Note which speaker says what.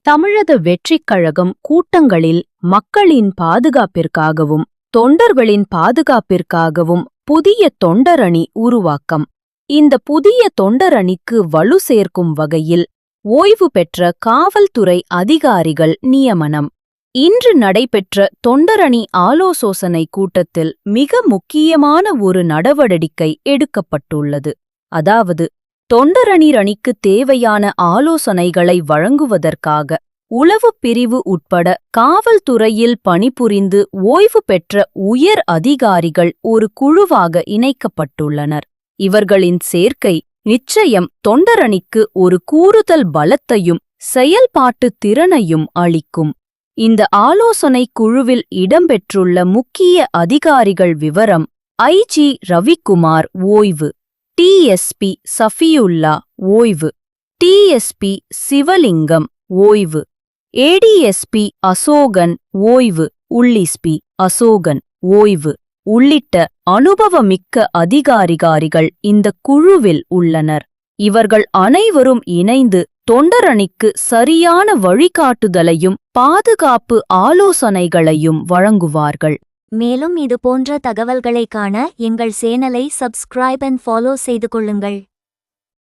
Speaker 1: தமிழக வெற்றிக் கழகம் கூட்டங்களில் மக்களின் பாதுகாப்பிற்காகவும் தொண்டர்களின் பாதுகாப்பிற்காகவும் புதிய தொண்டரணி உருவாக்கம். இந்த புதிய தொண்டரணிக்கு வலு சேர்க்கும் வகையில் ஓய்வு பெற்ற காவல்துறை அதிகாரிகள் நியமனம். இன்று நடைபெற்ற தொண்டரணி ஆலோசனை கூட்டத்தில் மிக முக்கியமான ஒரு நடவடிக்கை எடுக்கப்பட்டுள்ளது. அதாவது தொண்டரணிக்கு தேவையான ஆலோசனைகளை வழங்குவதற்காக உளவுப் பிரிவு உட்பட காவல்துறையில் பணிபுரிந்து ஓய்வு பெற்ற உயர் அதிகாரிகள் ஒரு குழுவாக இணைக்கப்பட்டுள்ளனர். இவர்களின் சேர்க்கை நிச்சயம் தொண்டரணிக்கு ஒரு கூடுதல் பலத்தையும் செயல்பாட்டு திறனையும் அளிக்கும். இந்த ஆலோசனை குழுவில் இடம்பெற்றுள்ள முக்கிய அதிகாரிகள் விவரம்: ஐஜி ரவிக்குமார் ஓய்வு, டிஎஸ்பி சஃபியுல்லா ஓய்வு, டிஎஸ்பி சிவலிங்கம் ஓய்வு, ஏடிஎஸ்பி அசோகன் ஓய்வு, உள்ளிஸ்பி அசோகன் ஓய்வு உள்ளிட்ட அனுபவமிக்க அதிகாரிகள் இந்த குழுவில் உள்ளனர். இவர்கள் அனைவரும் இணைந்து தொண்டரணிக்கு சரியான வழிகாட்டுதலையும் பாதுகாப்பு ஆலோசனைகளையும் வழங்குவார்கள்.
Speaker 2: மேலும் இது போன்ற தகவல்களை காண எங்கள் சேனலை சப்ஸ்கிரைப் அண்ட் ஃபாலோ செய்து கொள்ளுங்கள்.